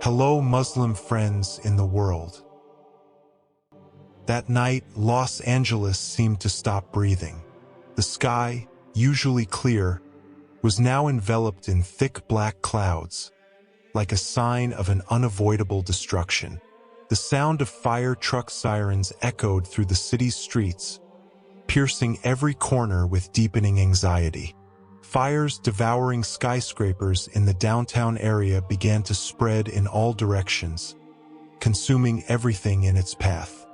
Hello, Muslim friends in the world. That night, Los Angeles seemed to stop breathing. The sky, usually clear, was now enveloped in thick black clouds, like a sign of an unavoidable destruction. The sound of fire truck sirens echoed through the city's streets, piercing every corner with deepening anxiety. Fires devouring skyscrapers in the downtown area began to spread in all directions, consuming everything in its path.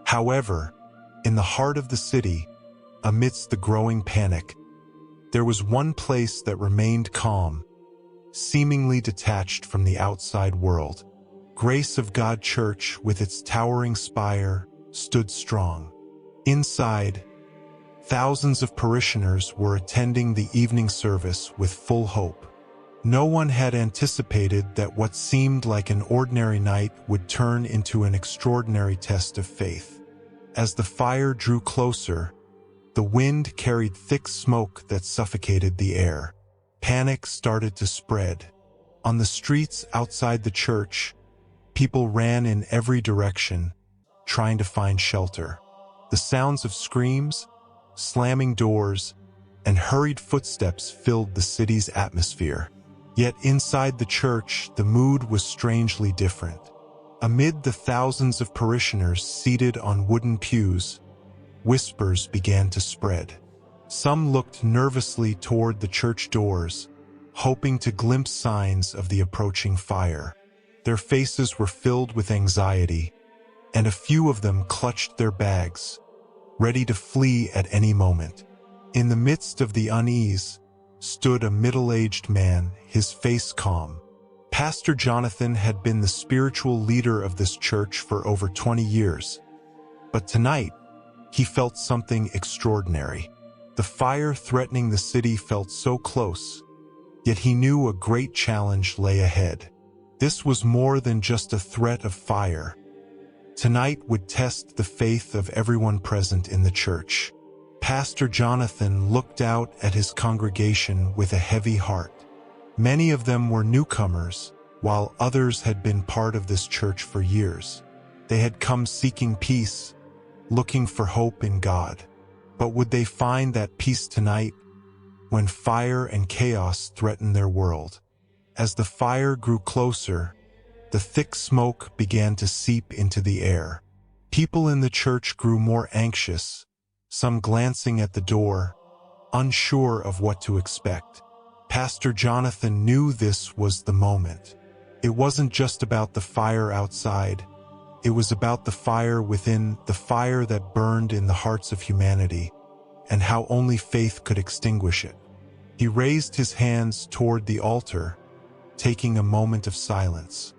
However, in the heart of the city, amidst the growing panic, there was one place that remained calm, seemingly detached from the outside world. Grace of God Church, with its towering spire, stood strong. Inside, thousands of parishioners were attending the evening service with full hope. No one had anticipated that what seemed like an ordinary night would turn into an extraordinary test of faith. As the fire drew closer, the wind carried thick smoke that suffocated the air. Panic started to spread. On the streets outside the church, people ran in every direction, trying to find shelter. The sounds of screams, slamming doors, and hurried footsteps filled the city's atmosphere. Yet inside the church, the mood was strangely different. Amid the thousands of parishioners seated on wooden pews, whispers began to spread. Some looked nervously toward the church doors, hoping to glimpse signs of the approaching fire. Their faces were filled with anxiety, and a few of them clutched their bags, ready to flee at any moment. In the midst of the unease stood a middle-aged man, his face calm. Pastor Jonathan had been the spiritual leader of this church for over 20 years, but tonight, he felt something extraordinary. The fire threatening the city felt so close, yet he knew a great challenge lay ahead. This was more than just a threat of fire. Tonight would test the faith of everyone present in the church. Pastor Jonathan looked out at his congregation with a heavy heart. Many of them were newcomers, while others had been part of this church for years. They had come seeking peace, looking for hope in God. But would they find that peace tonight, when fire and chaos threatened their world? As the fire grew closer, the thick smoke began to seep into the air. People in the church grew more anxious, some glancing at the door, unsure of what to expect. Pastor Jonathan knew this was the moment. It wasn't just about the fire outside. It was about the fire within, the fire that burned in the hearts of humanity, and how only faith could extinguish it. He raised his hands toward the altar, taking a moment of silence.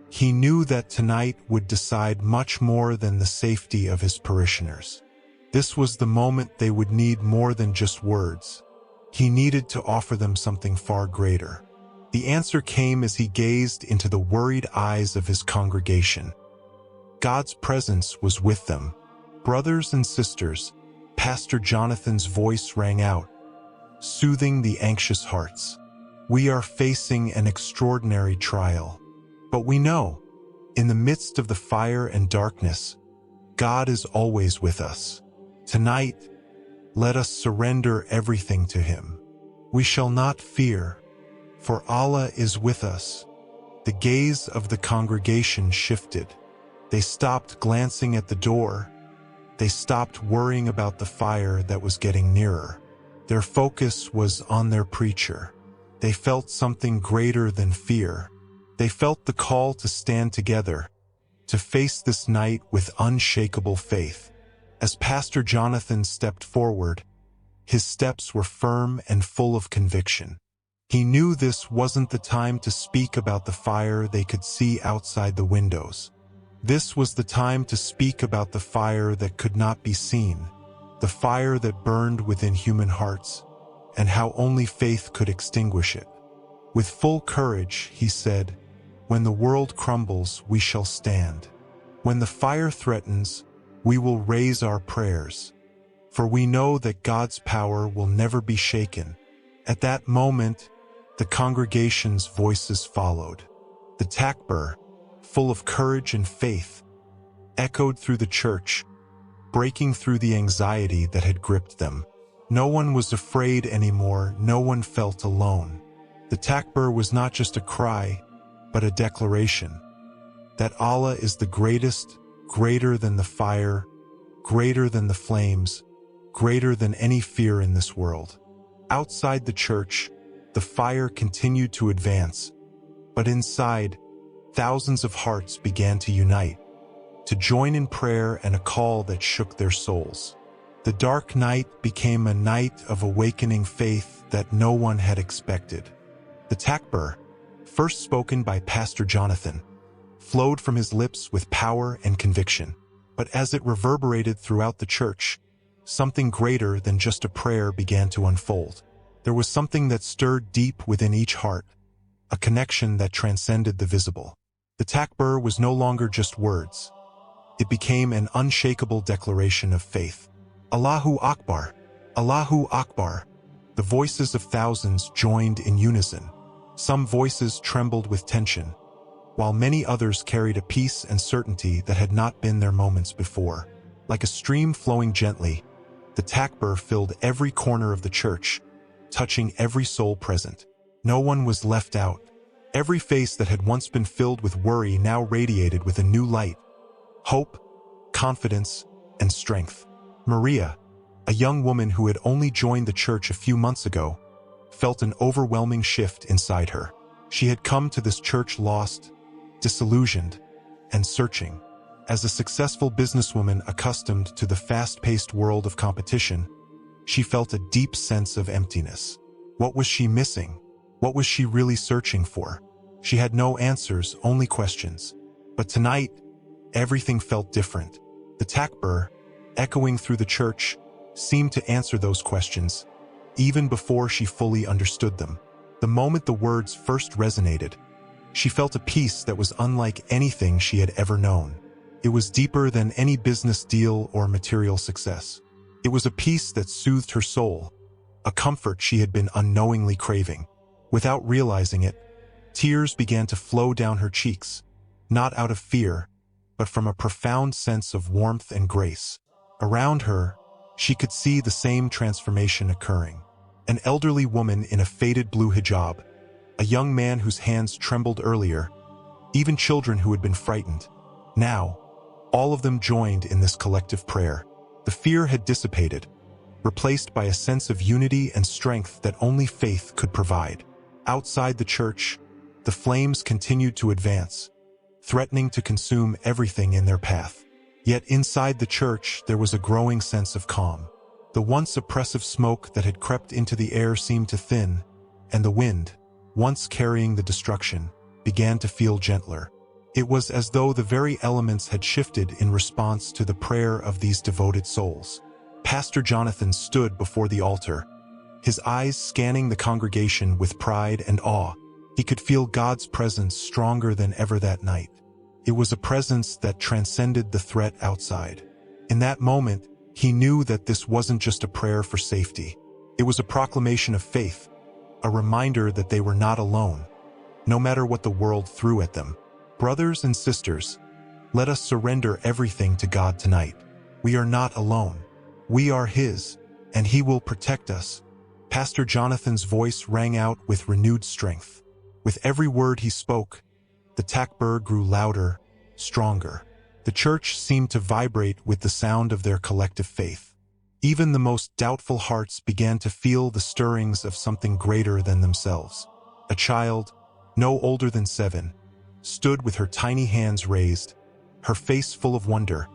He knew that tonight would decide much more than the safety of his parishioners. This was the moment they would need more than just words. He needed to offer them something far greater. The answer came as he gazed into the worried eyes of his congregation. God's presence was with them. Brothers and sisters, Pastor Jonathan's voice rang out, soothing the anxious hearts. We are facing an extraordinary trial. But we know, in the midst of the fire and darkness, God is always with us. Tonight, let us surrender everything to Him. We shall not fear, for Allah is with us. The gaze of the congregation shifted. They stopped glancing at the door. They stopped worrying about the fire that was getting nearer. Their focus was on their preacher. They felt something greater than fear. They felt the call to stand together, to face this night with unshakable faith. As Pastor Jonathan stepped forward, his steps were firm and full of conviction. He knew this wasn't the time to speak about the fire they could see outside the windows. This was the time to speak about the fire that could not be seen, the fire that burned within human hearts, and how only faith could extinguish it. With full courage, he said, "When the world crumbles, we shall stand. When the fire threatens, we will raise our prayers. For we know that God's power will never be shaken." At that moment, the congregation's voices followed. The Takbir, full of courage and faith, echoed through the church, breaking through the anxiety that had gripped them. No one was afraid anymore, no one felt alone. The Takbir was not just a cry, but a declaration that Allah is the greatest, greater than the fire, greater than the flames, greater than any fear in this world. Outside the church, the fire continued to advance, but inside, thousands of hearts began to unite, to join in prayer and a call that shook their souls. The dark night became a night of awakening faith that no one had expected. The Takbir, first spoken by Pastor Jonathan, flowed from his lips with power and conviction. But as it reverberated throughout the church, something greater than just a prayer began to unfold. There was something that stirred deep within each heart, a connection that transcended the visible. The Takbir was no longer just words. It became an unshakable declaration of faith. Allahu Akbar! Allahu Akbar! The voices of thousands joined in unison. Some voices trembled with tension, while many others carried a peace and certainty that had not been their moments before. Like a stream flowing gently, the Takbir filled every corner of the church, touching every soul present. No one was left out. Every face that had once been filled with worry now radiated with a new light, hope, confidence, and strength. Maria, a young woman who had only joined the church a few months ago, felt an overwhelming shift inside her. She had come to this church lost, disillusioned, and searching. As a successful businesswoman accustomed to the fast-paced world of competition, she felt a deep sense of emptiness. What was she missing? What was she really searching for? She had no answers, only questions. But tonight, everything felt different. The Takbir, echoing through the church, seemed to answer those questions, even before she fully understood them. The moment the words first resonated, she felt a peace that was unlike anything she had ever known. It was deeper than any business deal or material success. It was a peace that soothed her soul, a comfort she had been unknowingly craving. Without realizing it, tears began to flow down her cheeks, not out of fear, but from a profound sense of warmth and grace. Around her, she could see the same transformation occurring. An elderly woman in a faded blue hijab, a young man whose hands trembled earlier, even children who had been frightened. Now, all of them joined in this collective prayer. The fear had dissipated, replaced by a sense of unity and strength that only faith could provide. Outside the church, the flames continued to advance, threatening to consume everything in their path. Yet inside the church, there was a growing sense of calm. The once oppressive smoke that had crept into the air seemed to thin, and the wind, once carrying the destruction, began to feel gentler. It was as though the very elements had shifted in response to the prayer of these devoted souls. Pastor Jonathan stood before the altar, his eyes scanning the congregation with pride and awe. He could feel God's presence stronger than ever that night. It was a presence that transcended the threat outside. In that moment, he knew that this wasn't just a prayer for safety. It was a proclamation of faith, a reminder that they were not alone, no matter what the world threw at them. Brothers and sisters, let us surrender everything to God tonight. We are not alone. We are His, and He will protect us. Pastor Jonathan's voice rang out with renewed strength. With every word he spoke, the Takbir grew louder, stronger. The church seemed to vibrate with the sound of their collective faith. Even the most doubtful hearts began to feel the stirrings of something greater than themselves. A child, no older than 7, stood with her tiny hands raised, her face full of wonder,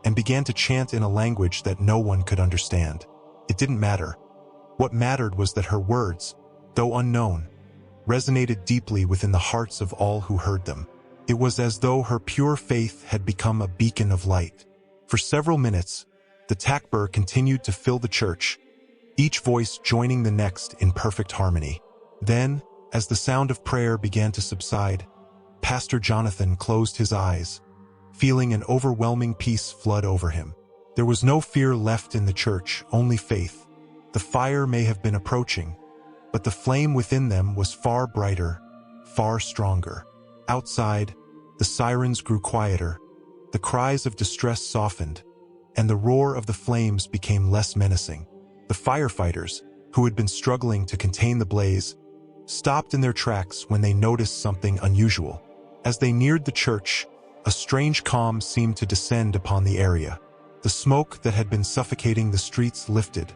and began to chant in a language that no one could understand. It didn't matter. What mattered was that her words, though unknown, resonated deeply within the hearts of all who heard them. It was as though her pure faith had become a beacon of light. For several minutes, the Takbir continued to fill the church, each voice joining the next in perfect harmony. Then, as the sound of prayer began to subside, Pastor Jonathan closed his eyes, feeling an overwhelming peace flood over him. There was no fear left in the church, only faith. The fire may have been approaching, but the flame within them was far brighter, far stronger. Outside, The sirens grew quieter, the cries of distress softened, and the roar of the flames became less menacing. The firefighters, who had been struggling to contain the blaze, stopped in their tracks when they noticed something unusual. As they neared the church, a strange calm seemed to descend upon the area. The smoke that had been suffocating the streets lifted,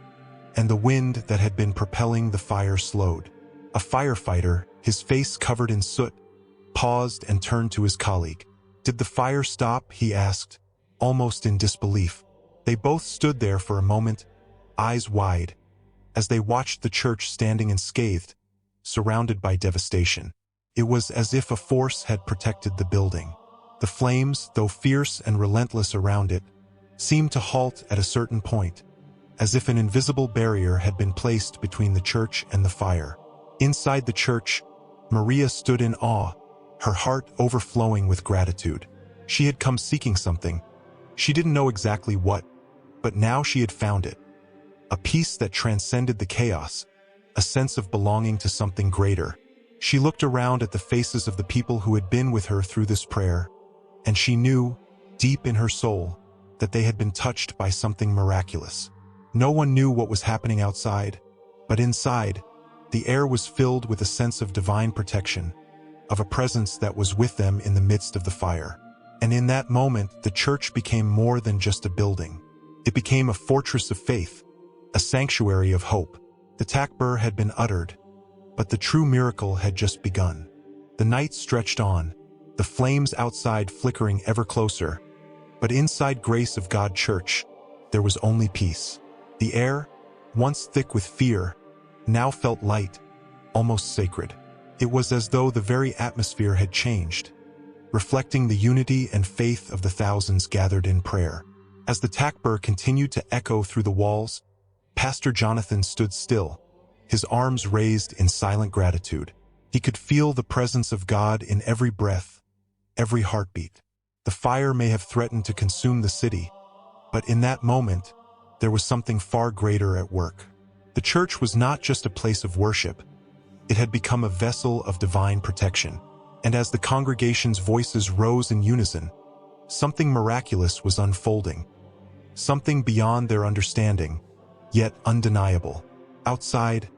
and the wind that had been propelling the fire slowed. A firefighter, his face covered in soot, paused and turned to his colleague. "Did the fire stop?" he asked, almost in disbelief. They both stood there for a moment, eyes wide, as they watched the church standing unscathed, surrounded by devastation. It was as if a force had protected the building. The flames, though fierce and relentless around it, seemed to halt at a certain point, as if an invisible barrier had been placed between the church and the fire. Inside the church, Maria stood in awe, her heart overflowing with gratitude. She had come seeking something. She didn't know exactly what, but now she had found it. A peace that transcended the chaos, a sense of belonging to something greater. She looked around at the faces of the people who had been with her through this prayer, and she knew, deep in her soul, that they had been touched by something miraculous. No one knew what was happening outside, but inside, the air was filled with a sense of divine protection, of a presence that was with them in the midst of the fire. And in that moment, the church became more than just a building. It became a fortress of faith, a sanctuary of hope. The Takbir had been uttered, but the true miracle had just begun. The night stretched on, the flames outside flickering ever closer, but inside Grace of God Church, there was only peace. The air, once thick with fear, now felt light, almost sacred. It was as though the very atmosphere had changed, reflecting the unity and faith of the thousands gathered in prayer. As the Takbir continued to echo through the walls, Pastor Jonathan stood still, his arms raised in silent gratitude. He could feel the presence of God in every breath, every heartbeat. The fire may have threatened to consume the city, but in that moment, there was something far greater at work. The church was not just a place of worship. It had become a vessel of divine protection. And as the congregation's voices rose in unison, something miraculous was unfolding. Something beyond their understanding, yet undeniable. Outside,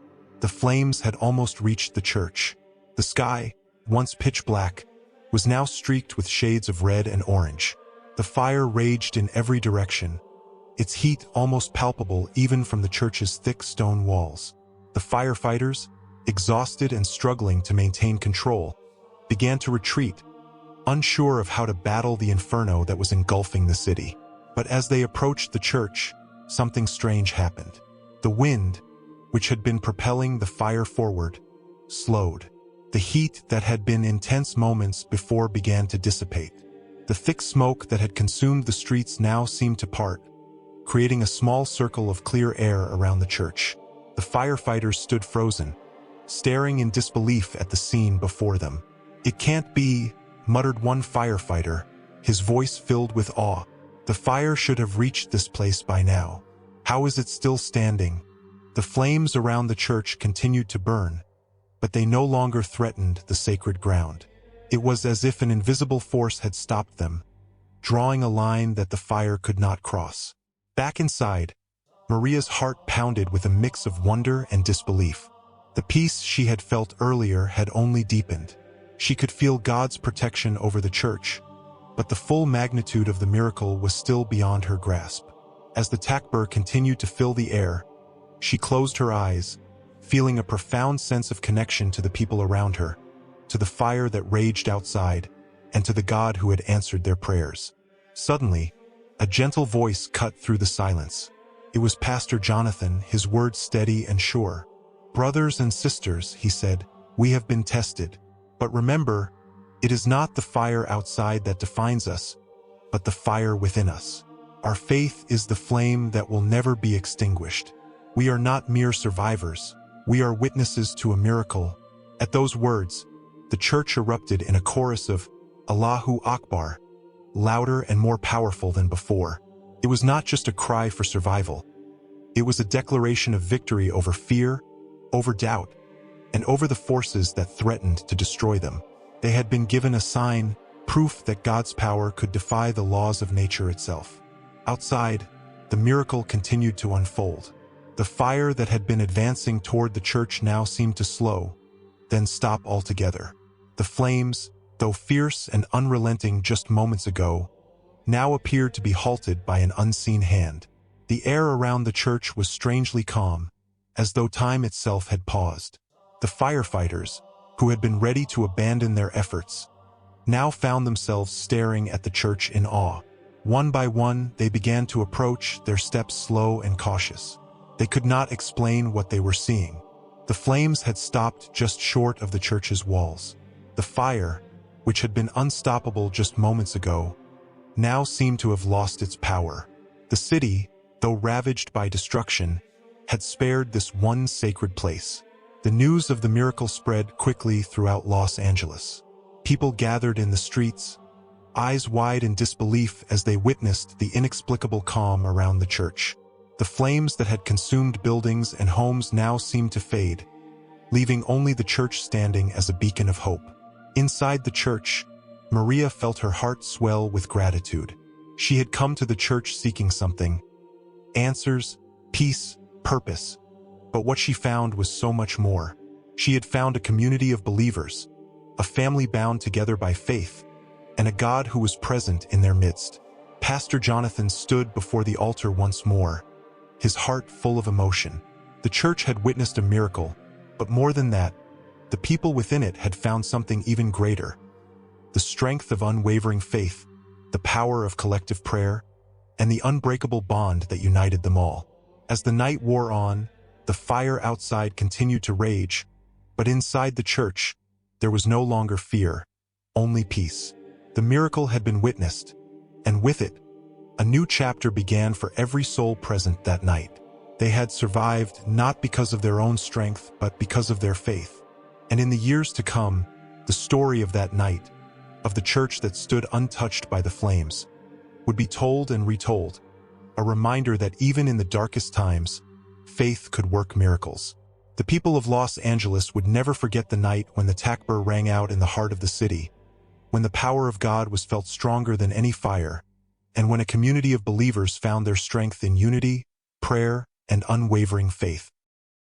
the flames had almost reached the church. The sky, once pitch black, was now streaked with shades of red and orange. The fire raged in every direction, its heat almost palpable even from the church's thick stone walls. The firefighters, exhausted and struggling to maintain control, began to retreat, unsure of how to battle the inferno that was engulfing the city. But as they approached the church, something strange happened. The wind, which had been propelling the fire forward, slowed. The heat that had been intense moments before began to dissipate. The thick smoke that had consumed the streets now seemed to part, creating a small circle of clear air around the church. The firefighters stood frozen, staring in disbelief at the scene before them. "It can't be," muttered one firefighter, his voice filled with awe. "The fire should have reached this place by now. How is it still standing?" The flames around the church continued to burn, but they no longer threatened the sacred ground. It was as if an invisible force had stopped them, drawing a line that the fire could not cross. Back inside, Maria's heart pounded with a mix of wonder and disbelief. The peace she had felt earlier had only deepened. She could feel God's protection over the church, but the full magnitude of the miracle was still beyond her grasp. As the Takbir continued to fill the air, she closed her eyes, feeling a profound sense of connection to the people around her, to the fire that raged outside, and to the God who had answered their prayers. Suddenly, a gentle voice cut through the silence. It was Pastor Jonathan, his words steady and sure. "Brothers and sisters," he said, "we have been tested. But remember, it is not the fire outside that defines us, but the fire within us. Our faith is the flame that will never be extinguished. We are not mere survivors. We are witnesses to a miracle." At those words, the church erupted in a chorus of Allahu Akbar, louder and more powerful than before. It was not just a cry for survival. It was a declaration of victory over fear, over doubt, and over the forces that threatened to destroy them. They had been given a sign, proof that God's power could defy the laws of nature itself. Outside, the miracle continued to unfold. The fire that had been advancing toward the church now seemed to slow, then stop altogether. The flames, though fierce and unrelenting just moments ago, now appeared to be halted by an unseen hand. The air around the church was strangely calm, as though time itself had paused. The firefighters, who had been ready to abandon their efforts, now found themselves staring at the church in awe. One by one, they began to approach, their steps slow and cautious. They could not explain what they were seeing. The flames had stopped just short of the church's walls. The fire, which had been unstoppable just moments ago, now seemed to have lost its power. The city, though ravaged by destruction, had spared this one sacred place. The news of the miracle spread quickly throughout Los Angeles. People gathered in the streets, eyes wide in disbelief as they witnessed the inexplicable calm around the church. The flames that had consumed buildings and homes now seemed to fade, leaving only the church standing as a beacon of hope. Inside the church, Maria felt her heart swell with gratitude. She had come to the church seeking something: answers, peace, purpose. But what she found was so much more. She had found a community of believers, a family bound together by faith, and a God who was present in their midst. Pastor Jonathan stood before the altar once more, his heart full of emotion. The church had witnessed a miracle, but more than that, the people within it had found something even greater: the strength of unwavering faith, the power of collective prayer, and the unbreakable bond that united them all. As the night wore on, the fire outside continued to rage, but inside the church, there was no longer fear, only peace. The miracle had been witnessed, and with it, a new chapter began for every soul present that night. They had survived not because of their own strength, but because of their faith. And in the years to come, the story of that night, of the church that stood untouched by the flames, would be told and retold, a reminder that even in the darkest times, faith could work miracles. The people of Los Angeles would never forget the night when the Takbir rang out in the heart of the city, when the power of God was felt stronger than any fire, and when a community of believers found their strength in unity, prayer, and unwavering faith.